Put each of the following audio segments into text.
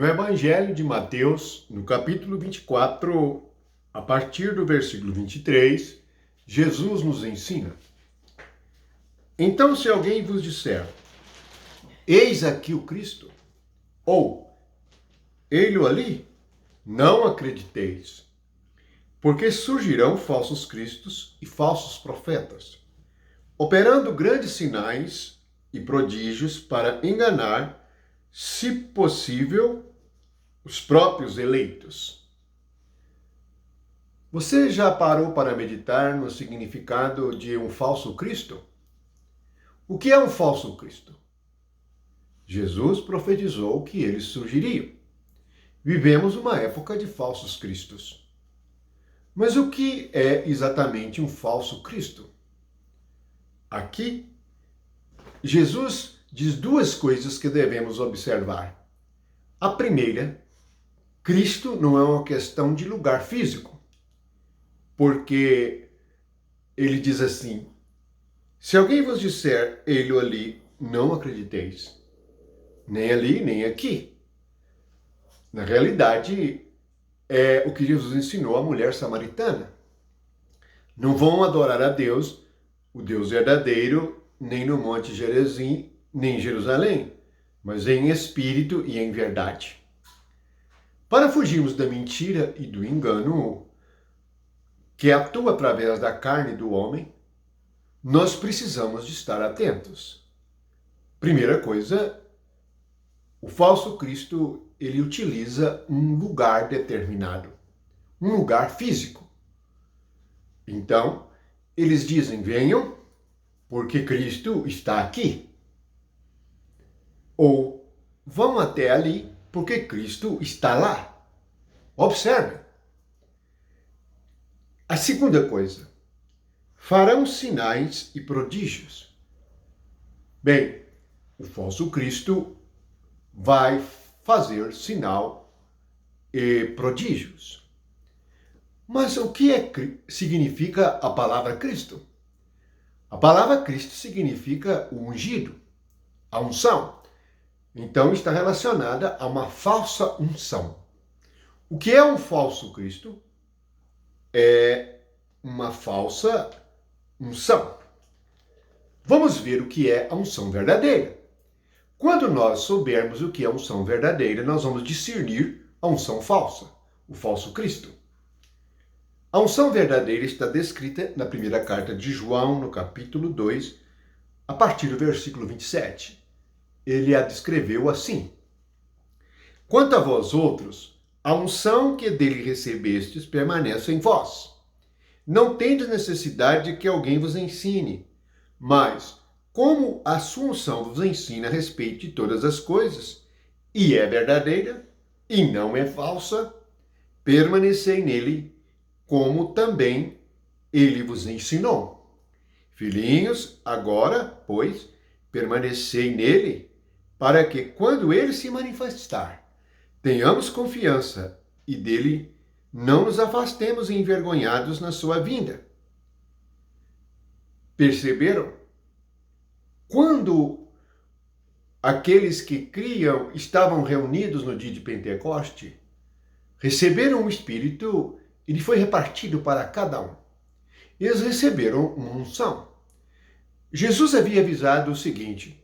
No Evangelho de Mateus, no capítulo 24, a partir do versículo 23, Jesus nos ensina: Então, se alguém vos disser, eis aqui o Cristo, ou ele ali, não acrediteis, porque surgirão falsos cristos e falsos profetas, operando grandes sinais e prodígios para enganar, se possível, os próprios eleitos. Você já parou para meditar no significado de um falso Cristo? O que é um falso Cristo? Jesus profetizou que eles surgiriam. Vivemos uma época de falsos cristos. Mas o que é exatamente um falso Cristo? Aqui, Jesus diz duas coisas que devemos observar. A primeira, Cristo não é uma questão de lugar físico, porque ele diz assim: se alguém vos disser ele ou ali, não acrediteis, nem ali, nem aqui. Na realidade, é o que Jesus ensinou à mulher samaritana. Não vão adorar a Deus, o Deus verdadeiro, nem no Monte Gerizim, nem em Jerusalém, mas em espírito e em verdade. Para fugirmos da mentira e do engano que atua através da carne do homem, nós precisamos de estar atentos. Primeira coisa, o falso Cristo, ele utiliza um lugar determinado, um lugar físico. Então, eles dizem, venham, porque Cristo está aqui. Ou, vão até ali, porque Cristo está lá. Observe. A segunda coisa, farão sinais e prodígios. Bem, o falso Cristo vai fazer sinal e prodígios. Mas o que significa a palavra Cristo? A palavra Cristo significa o ungido, a unção. Então está relacionada a uma falsa unção. O que é um falso Cristo? É uma falsa unção. Vamos ver o que é a unção verdadeira. Quando nós soubermos o que é a unção verdadeira, nós vamos discernir a unção falsa, o falso Cristo. A unção verdadeira está descrita na primeira carta de João, no capítulo 2, a partir do versículo 27. Ele a descreveu assim: Quanto a vós outros, a unção que dele recebestes permanece em vós. Não tendes necessidade de que alguém vos ensine, mas, como a sua unção vos ensina a respeito de todas as coisas, e é verdadeira, e não é falsa, permanecei nele, como também ele vos ensinou. Filhinhos, agora, pois, permanecei nele, para que, quando ele se manifestar, tenhamos confiança e dele não nos afastemos envergonhados na sua vinda. Perceberam? Quando aqueles que criam estavam reunidos no dia de Pentecoste, receberam o Espírito, ele foi repartido para cada um. Eles receberam uma unção. Jesus havia avisado o seguinte: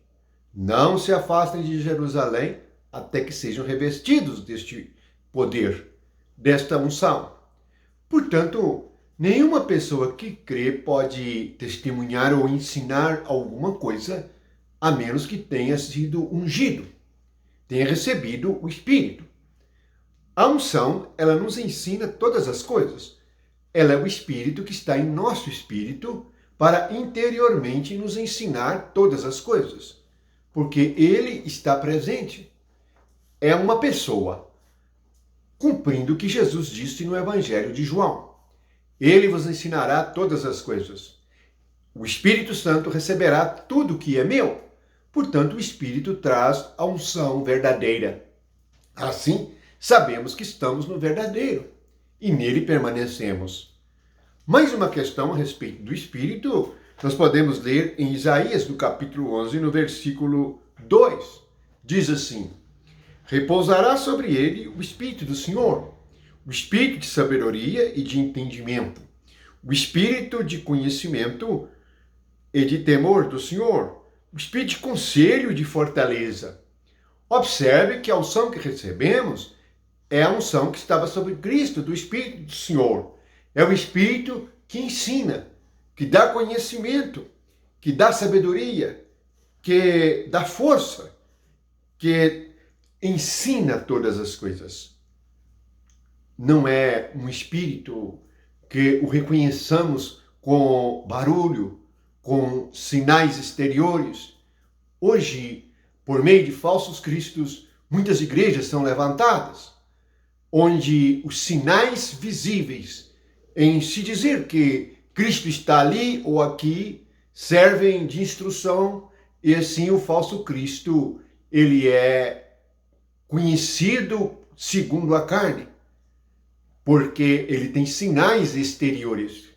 não se afastem de Jerusalém até que sejam revestidos deste poder, desta unção. Portanto, nenhuma pessoa que crê pode testemunhar ou ensinar alguma coisa a menos que tenha sido ungido, tenha recebido o Espírito. A unção, ela nos ensina todas as coisas. Ela é o Espírito que está em nosso espírito para interiormente nos ensinar todas as coisas, porque ele está presente. É uma pessoa, cumprindo o que Jesus disse no Evangelho de João. Ele vos ensinará todas as coisas. O Espírito Santo receberá tudo que é meu. Portanto, o Espírito traz a unção verdadeira. Assim, sabemos que estamos no verdadeiro e nele permanecemos. Mais uma questão a respeito do Espírito, nós podemos ler em Isaías, no capítulo 11, no versículo 2. Diz assim: repousará sobre ele o Espírito do Senhor, o Espírito de sabedoria e de entendimento, o Espírito de conhecimento e de temor do Senhor, o Espírito de conselho e de fortaleza. Observe que a unção que recebemos é a unção que estava sobre Cristo, do Espírito do Senhor. É o Espírito que ensina, que dá conhecimento, que dá sabedoria, que dá força, que ensina todas as coisas. Não é um Espírito que o reconheçamos com barulho, com sinais exteriores. Hoje, por meio de falsos cristos, muitas igrejas são levantadas, onde os sinais visíveis em se dizer que Cristo está ali ou aqui servem de instrução, e assim o falso Cristo, ele é conhecido segundo a carne, porque ele tem sinais exteriores.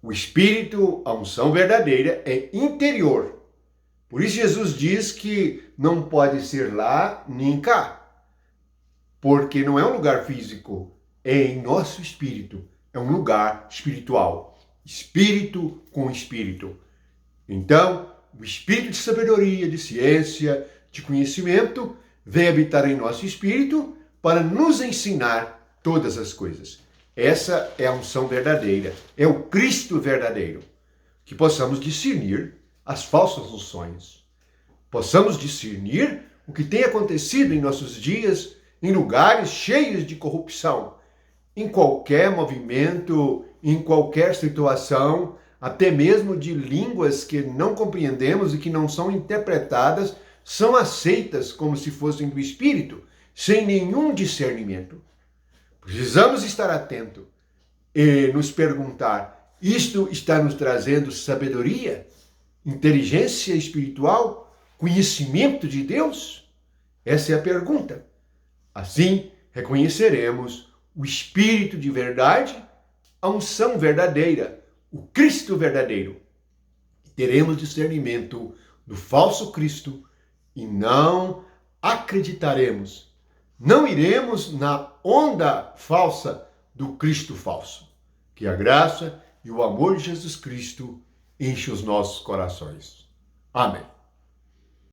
O Espírito, a unção verdadeira, é interior. Por isso Jesus diz que não pode ser lá nem cá, porque não é um lugar físico, é em nosso espírito, é um lugar espiritual. Espírito com espírito. Então, o Espírito de sabedoria, de ciência, de conhecimento, vem habitar em nosso espírito para nos ensinar todas as coisas. Essa é a unção verdadeira, é o Cristo verdadeiro. Que possamos discernir as falsas unções. Possamos discernir o que tem acontecido em nossos dias, em lugares cheios de corrupção, em qualquer movimento, em qualquer situação, até mesmo de línguas que não compreendemos e que não são interpretadas, são aceitas como se fossem do Espírito, sem nenhum discernimento. Precisamos estar atentos e nos perguntar, isto está nos trazendo sabedoria, inteligência espiritual, conhecimento de Deus? Essa é a pergunta. Assim, reconheceremos o Espírito de verdade, a unção verdadeira, o Cristo verdadeiro. Teremos discernimento do falso Cristo e não acreditaremos, não iremos na onda falsa do Cristo falso. Que a graça e o amor de Jesus Cristo enche os nossos corações. Amém.